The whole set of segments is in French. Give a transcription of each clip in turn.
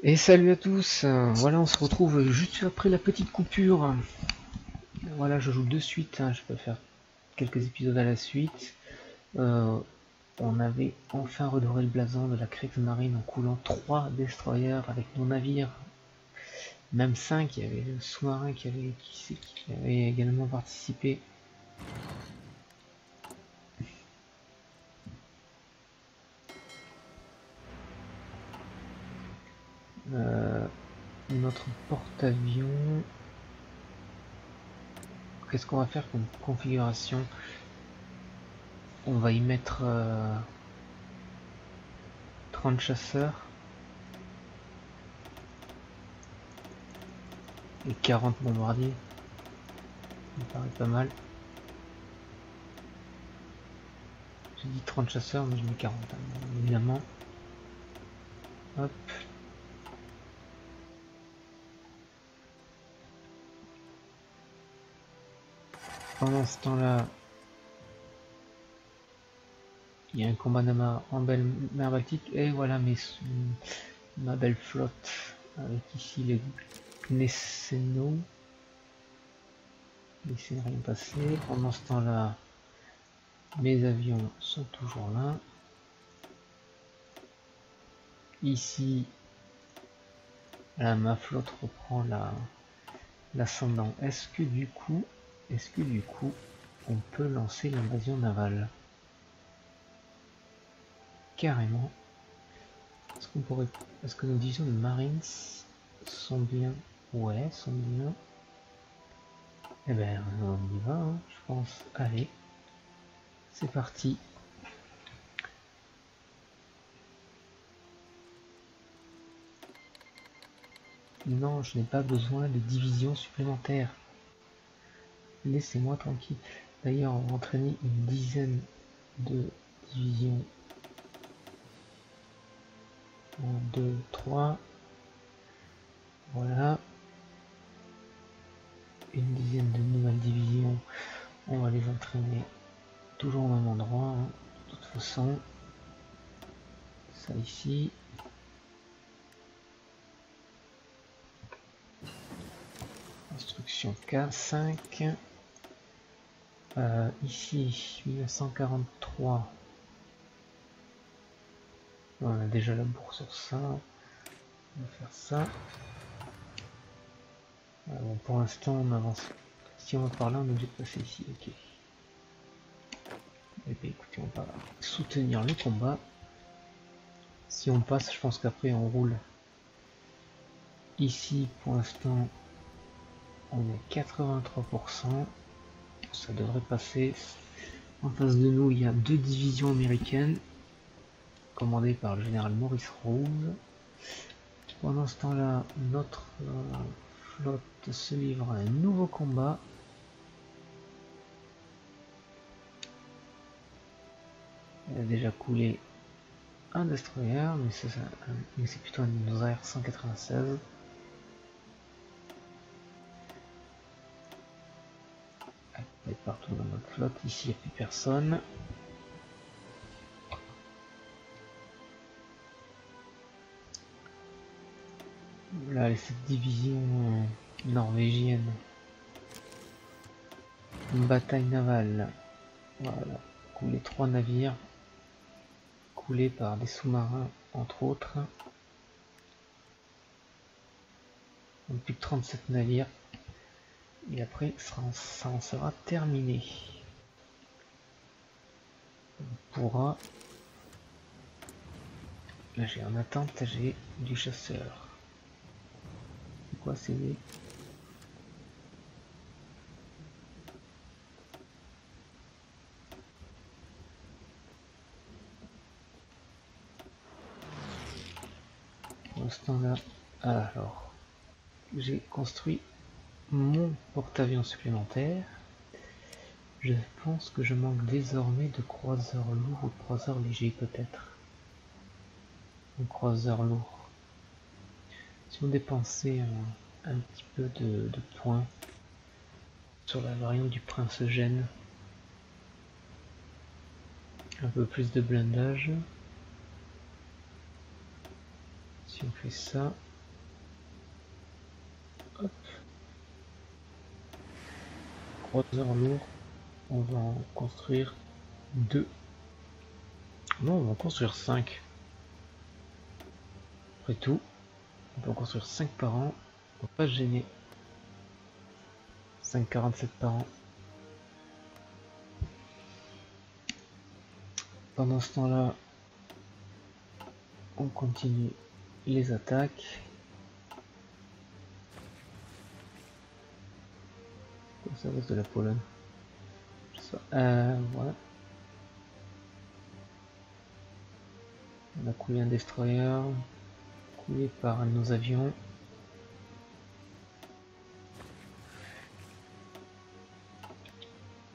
Et salut à tous, voilà on se retrouve juste après la petite coupure. Voilà, je joue de suite, je peux faire quelques épisodes à la suite. Euh, on avait enfin redoré le blason de la Kriegsmarine en coulant 3 destroyers avec nos navires, même 5, il y avait le sous-marin qui avait également participé. Notre porte-avions, qu'est-ce qu'on va faire comme configuration? On va y mettre 30 chasseurs et 40 bombardiers, ça me paraît pas mal. J'ai dit 30 chasseurs, mais je mets 40, évidemment. Hop. Pendant ce temps-là, il y a un combat en belle mer Baltique, et voilà ma belle flotte, avec ici les Gneisenau. Laissez rien passer. Pendant ce temps-là, mes avions sont toujours là. Ici, là, ma flotte reprend l'ascendant. Est-ce que du coup, on peut lancer l'invasion navale? Carrément. Est-ce que nos divisions de Marines sont bien? Ouais, sont bien. Eh ben, on y va, je pense. Allez, c'est parti. Non, je n'ai pas besoin de divisions supplémentaires. Laissez-moi tranquille. D'ailleurs, on va entraîner une dizaine de divisions. 1, 2, 3. Voilà. Une dizaine de nouvelles divisions. On va les entraîner toujours au même endroit. De toute façon, ça ici. Instruction K5. Ici, 1943. On a déjà la bourse sur ça. On va faire ça. Bon, pour l'instant, on avance. Si on va par là, on est obligé de passer ici. Ok. Et bien, écoutez, on va soutenir le combat. Si on passe, je pense qu'après, on roule. Ici, pour l'instant, on est 83%. Ça devrait passer. En face de nous, il y a 2 divisions américaines commandées par le général Maurice Rose. Pendant ce temps-là, notre flotte se livre à un nouveau combat. Elle a déjà coulé un destroyer, mais c'est plutôt un dinosaure 196. Elle est partout dans notre flotte. Ici, il n'y a plus personne. Là, cette division norvégienne. Une bataille navale. Voilà. Coulé 3 navires. Coulés par des sous-marins, entre autres. On n'a plus que 37 navires. Et après, ça en sera terminé. On pourra. Là, j'ai en attente, j'ai du chasseur. C'est quoi, c'est des... Pour l'instant là, alors, j'ai construit mon porte-avions supplémentaire. Je pense que je manque désormais de croiseurs lourds ou de croiseurs légers peut-être. Un croiseur lourd. Si on dépensait un petit peu de points sur la variante du Prince Eugène, un peu plus de blindage. Si on fait ça, croiseurs lourds, on va en construire 2. Non, on va en construire 5. Après tout, on peut en construire 5 par an, on va pas se gêner. 5,47 par an. Pendant ce temps-là, on continue les attaques. Ça reste de la Pologne. Voilà. On a coulé un destroyer, coulé par nos avions.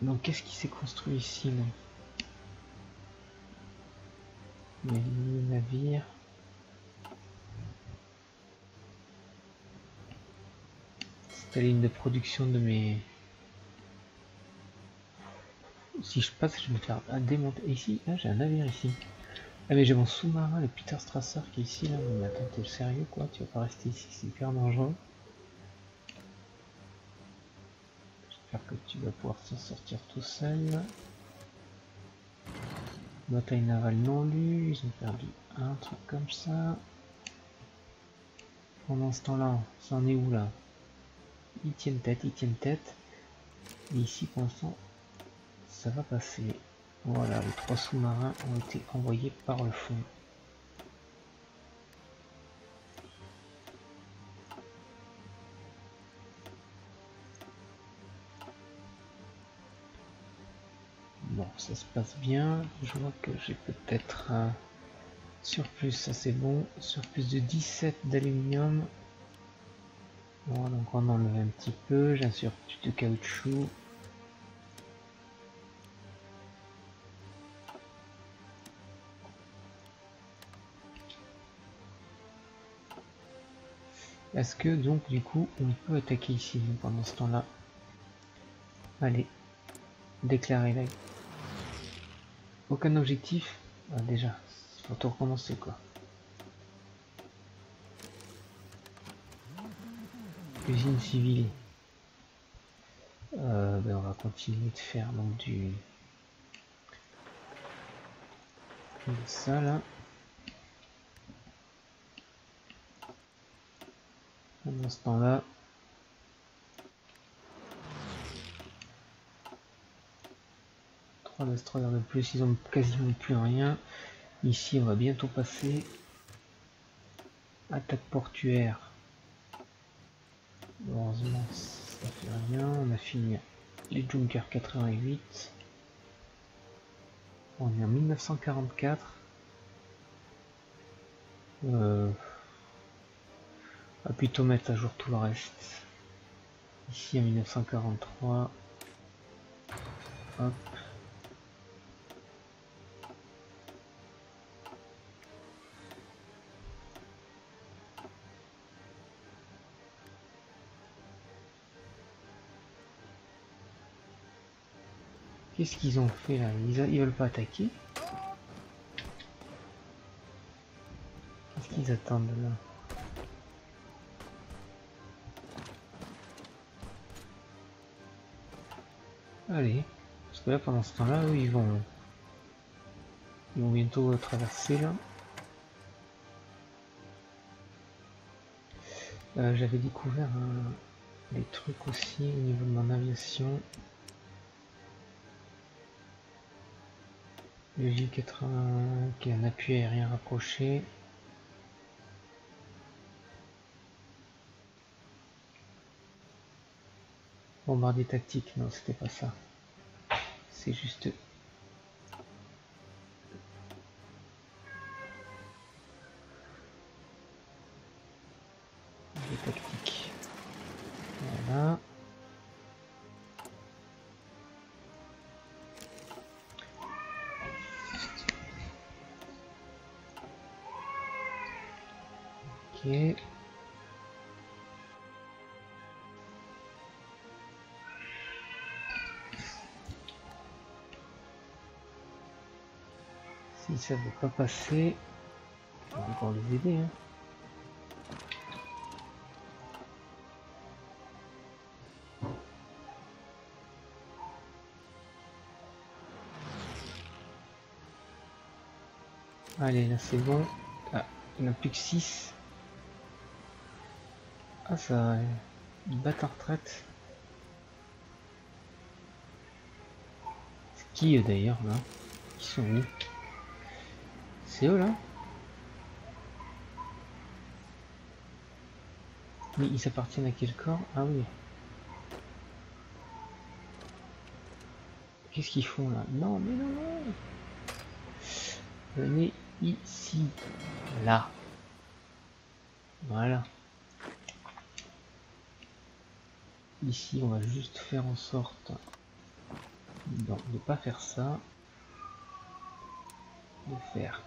Donc qu'est-ce qui s'est construit ici là? Les navires. C'est la ligne de production de mes... Si je passe, je vais me faire démonter. Ici, là j'ai un navire ici. Ah mais j'ai mon sous-marin, le Peter Strasser qui est ici là. Mais attends, t'es sérieux quoi? Tu vas pas rester ici, c'est hyper dangereux. J'espère que tu vas pouvoir s'en sortir tout seul. Bataille navale non lue, ils ont perdu un truc comme ça. Pendant ce temps-là, ça en est où là? Ils tiennent tête, ils tiennent tête. Et ici pour l'instant, ça va passer. Voilà, les 3 sous-marins ont été envoyés par le fond. Bon, ça se passe bien. Je vois que j'ai peut-être un surplus, ça c'est bon. Surplus de 17 d'aluminium. Bon, donc on enlève un petit peu. J'ai un surplus de caoutchouc. Est-ce que donc du coup on peut attaquer ici pendant ce temps-là? Allez, déclarer la... Aucun objectif? Ah, déjà, il faut tout recommencer quoi. Usine civile. Ben on va continuer de faire donc de ça là. Pendant ce temps-là, destroyers de plus, ils ont quasiment plus rien. Ici on va bientôt passer. Attaque portuaire. Heureusement ça fait rien. On a fini les Junker 88. On est en 1944. On va plutôt mettre à jour tout le reste. Ici en 1943. Hop. Qu'est-ce qu'ils ont fait là? Ils veulent pas attaquer? Qu'est-ce qu'ils attendent là? Allez, parce que là pendant ce temps-là, eux, ils vont bientôt traverser là. J'avais découvert des trucs aussi au niveau de mon aviation. Le J-80 qui est un appui aérien rapproché. Bombardier tactique, non c'était pas ça. C'est juste... des tactiques. Voilà. Ok. Si ça ne veut pas passer, on va encore les aider. Hein. Allez, là c'est bon. Ah, il n'y en a plus que 6. Ah, ça... Ils battent en retraite. C'est qui eux d'ailleurs là? Ils sont où? C'est eux là? Mais ils appartiennent à quel corps? Ah oui. Qu'est-ce qu'ils font là? Non, mais non, non! Venez ici. Là. Voilà. Ici, on va juste faire en sorte de ne pas faire ça. De faire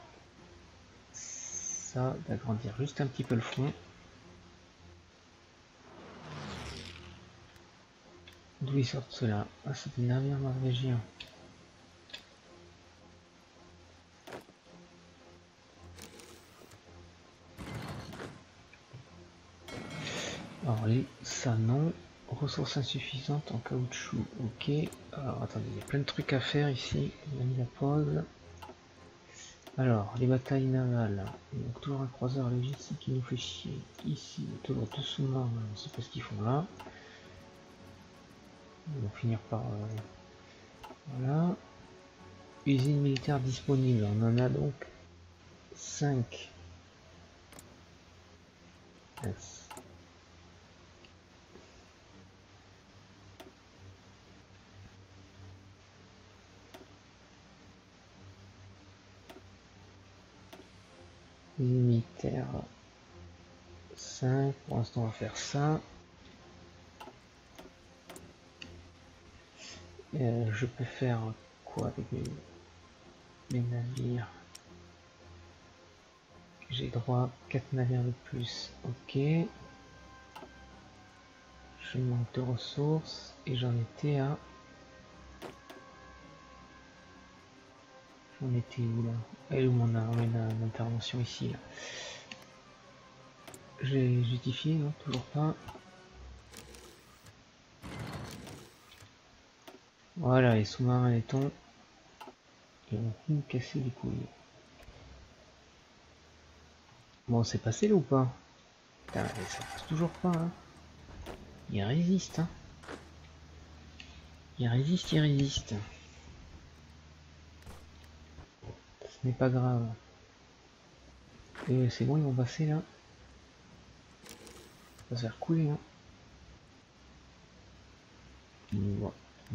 ça, d'agrandir juste un petit peu le front. D'où ils sortent cela? Ah, c'est des navires norvégiens. Alors, ça non. Ressources insuffisantes en caoutchouc. Ok. Alors, attendez, il y a plein de trucs à faire ici. On a mis la pause. Alors, les batailles navales. Donc, toujours un croiseur logistique qui nous fait chier. Ici, toujours deux sous-marins. On ne sait pas ce qu'ils font là. Ils vont finir par... voilà. Usine militaire disponible. On en a donc 5. Yes. Militaire 5. Pour l'instant, on va faire ça. Je peux faire quoi avec mes navires? J'ai droit à 4 navires de plus. Ok. Je manque de ressources et j'en étais à... J'en étais où là? Elle est où mon armée d'intervention ici là? J'ai justifié, non? Toujours pas. Voilà, les sous-marins et tons. Ils vont nous casser les couilles. Bon, c'est passé là ou pas? Putain, ça passe toujours pas, hein. Il résiste, hein. Il résiste, il résiste. Ce n'est pas grave. Et c'est bon, ils vont passer là. Ça va se faire couler, hein.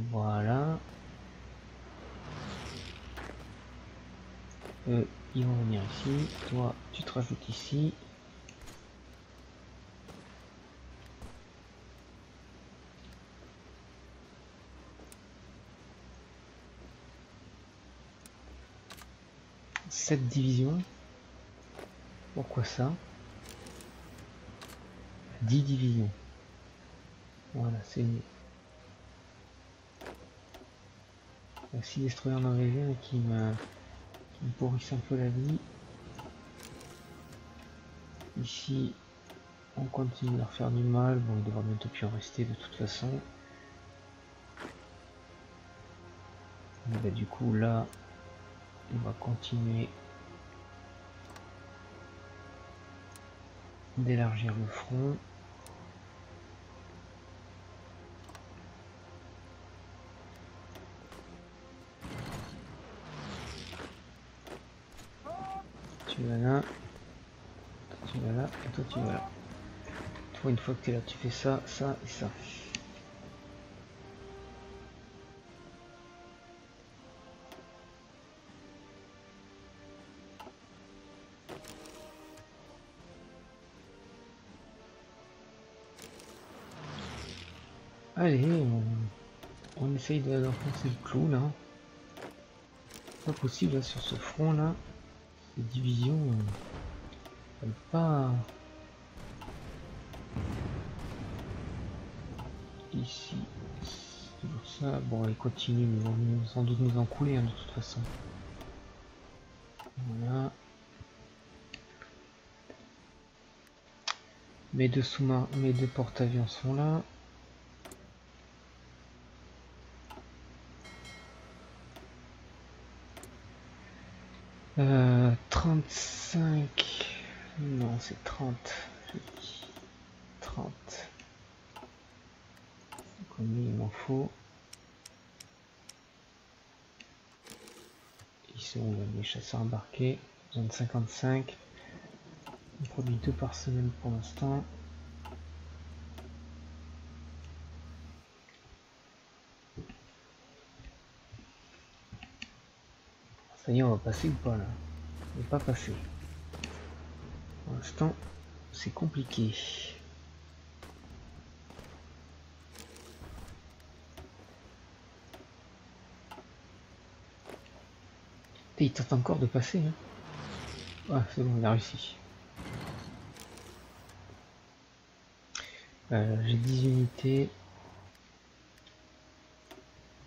Voilà. Ils vont venir ici. Toi, tu te rajoutes ici. Cette division. Pourquoi ça? 10 divisions. Voilà, c'est mieux. 6 destroyers norvégiens qui me pourrissent un peu la vie. Ici, on continue de leur faire du mal. Bon, il devrait bientôt plus en rester de toute façon. Et bah, du coup, là, on va continuer d'élargir le front. Tu vas là, toi tu vas là, et toi tu vas là. Toi, une fois que tu es là, tu fais ça, ça et ça. Allez, on essaye d'enfoncer le clou là. Pas possible là, sur ce front là. Les divisions pas ici. C'est toujours ça. Bon, ils continuent, mais ils vont sans doute nous en couler hein, de toute façon. Voilà. Mes deux sous-marins, mes deux porte-avions sont là. 35. Non, c'est 30. 30. Combien il m'en faut? Ils sont les chasseurs embarqués. Besoin de 55. On produit 2 par semaine pour l'instant. Ça y est, on va passer ou pas là? On va pas passer. Pour l'instant, c'est compliqué. Et il tente encore de passer. Hein. Ah, c'est bon, il a réussi. J'ai 10 unités.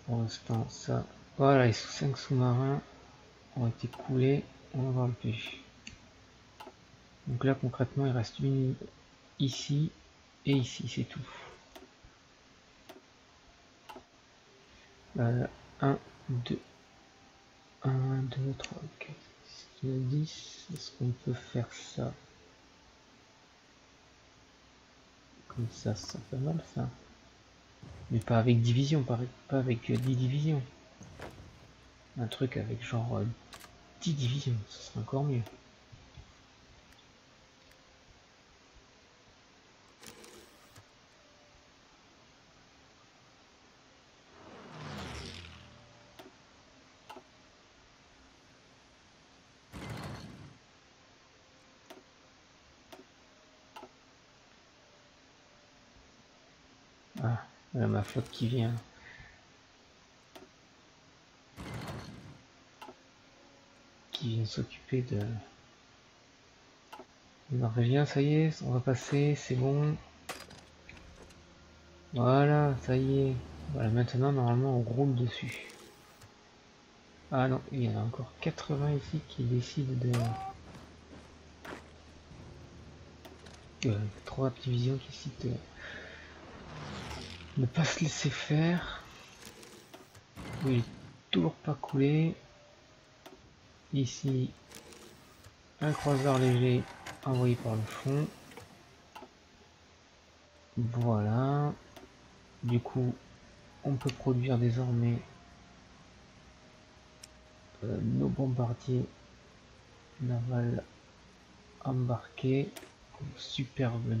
Pour l'instant, ça. Voilà, les 5 sous-marins ont été coulés. On va voir le plus. Donc là, concrètement, il reste une ici et ici, c'est tout. 1, 2, 1, 2, 3, 4, 10. Est-ce qu'on peut faire ça? Comme ça c'est pas mal ça. Mais pas avec division, pas avec 10 divisions. Un truc avec genre 10 divisions, ce serait encore mieux. Ah, voilà ma flotte qui vient. Qui vient s'occuper de... Les Norvégiens, ça y est, on va passer, c'est bon. Voilà, ça y est. Voilà, maintenant, normalement, on roule dessus. Ah non, il y en a encore 80 ici qui décident de... 3 divisions qui décident de ne pas se laisser faire. Oui, toujours pas coulé. Ici, un croiseur léger envoyé par le fond. Voilà. Du coup, on peut produire désormais nos bombardiers navals embarqués. Superbe.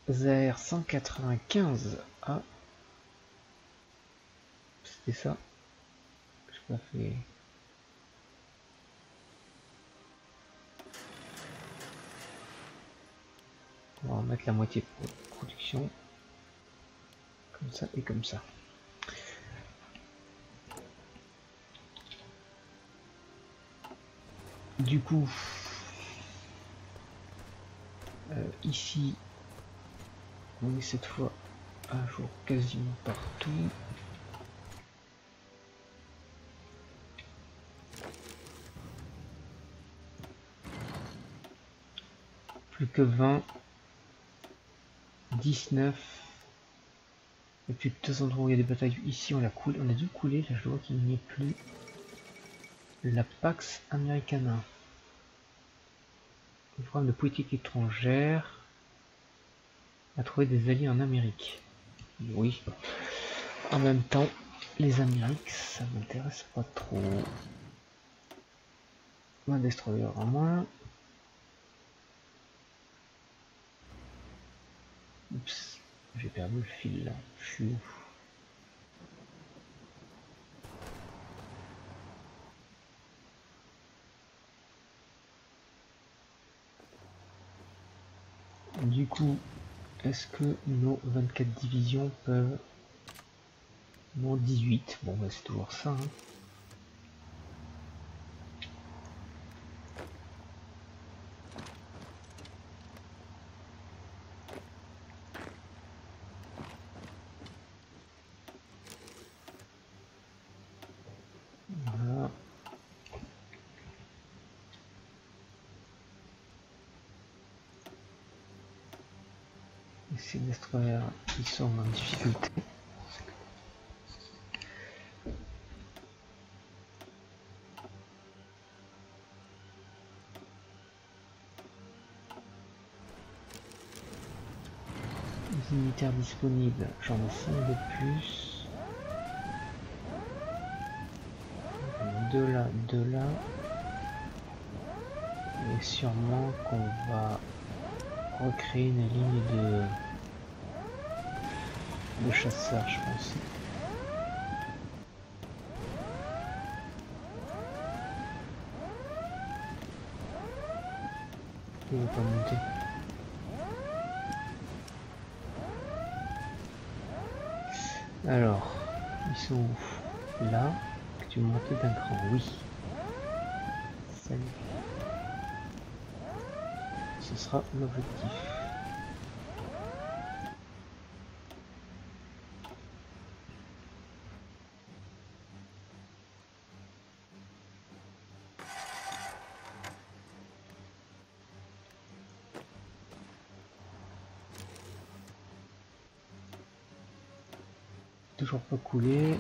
Zaire 195. Ah, c'était ça. Je pas fait. On va en mettre la moitié de production. Comme ça et comme ça. Du coup, ici, on est cette fois à jour quasiment partout. Plus que 20, 19. Et puis de temps en temps, il y a des batailles. Ici, on a dû couler. Là, je vois qu'il n'y a plus la Pax Americana. Le programme de politique étrangère a trouvé des alliés en Amérique. Oui. En même temps, les Amériques, ça m'intéresse pas trop. Un destroyer en moins. Oups, j'ai perdu le fil là. Je suis où? Du coup, est-ce que nos 24 divisions peuvent... Non, 18. Bon, bah, c'est toujours ça. Hein. Voilà. Et ces destroyers, ils sont en difficulté. militaires disponibles, j'en ai 5 de plus. Deux là, deux là. Et sûrement qu'on va recréer une ligne de chasseurs, je pense. Il va pas monter. Alors, ils sont où? Là, que tu montes d'un cran, oui. Salut. Ce sera l'objectif. Toujours pas coulé.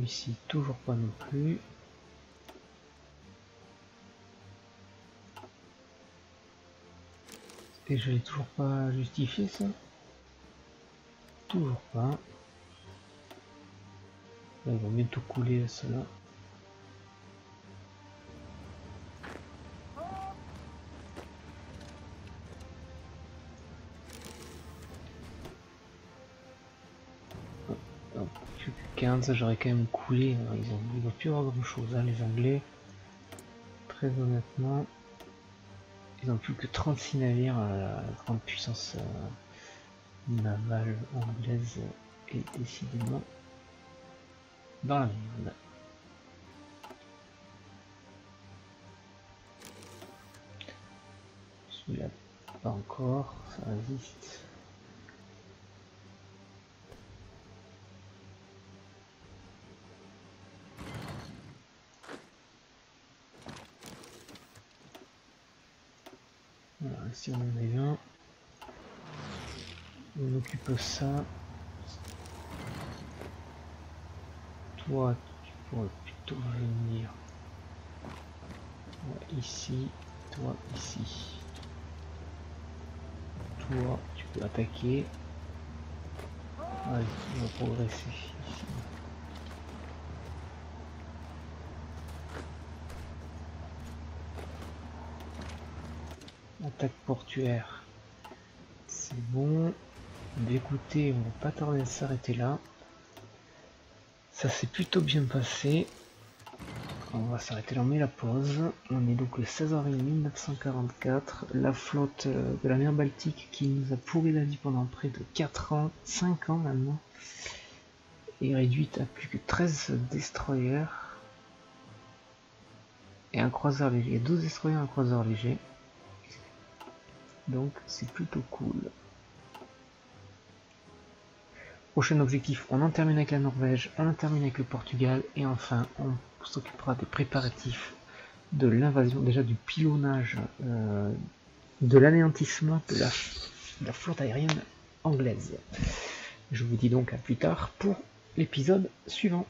Ici, toujours pas non plus. Et je l'ai toujours pas justifié ça. Toujours pas. Là, il va bientôt couler cela. Donc, 15, j'aurais quand même coulé. Ils vont plus avoir grand chose, hein, les Anglais. Très honnêtement, ils n'ont plus que 36 navires à la grande puissance navale anglaise et décidément dans la merde. Celui-là, pas encore, ça résiste. Voilà, si on en est un, on occupe ça. Toi, tu pourrais plutôt venir ici, toi ici. Toi, tu peux attaquer. Allez, on va progresser ici. Attaque portuaire. C'est bon. Écoutez, on va pas tarder à s'arrêter là. Ça s'est plutôt bien passé. On va s'arrêter là, on met la pause. On est donc le 16 avril 1944. La flotte de la mer Baltique qui nous a pourri la vie pendant près de 4 ans, 5 ans maintenant, est réduite à plus que 13 destroyers et un croiseur léger. Il y a 12 destroyers et un croiseur léger. Donc c'est plutôt cool. Prochain objectif, on en termine avec la Norvège, on en termine avec le Portugal et enfin on s'occupera des préparatifs de l'invasion, déjà du pilonnage, de l'anéantissement de la flotte aérienne anglaise. Je vous dis donc à plus tard pour l'épisode suivant.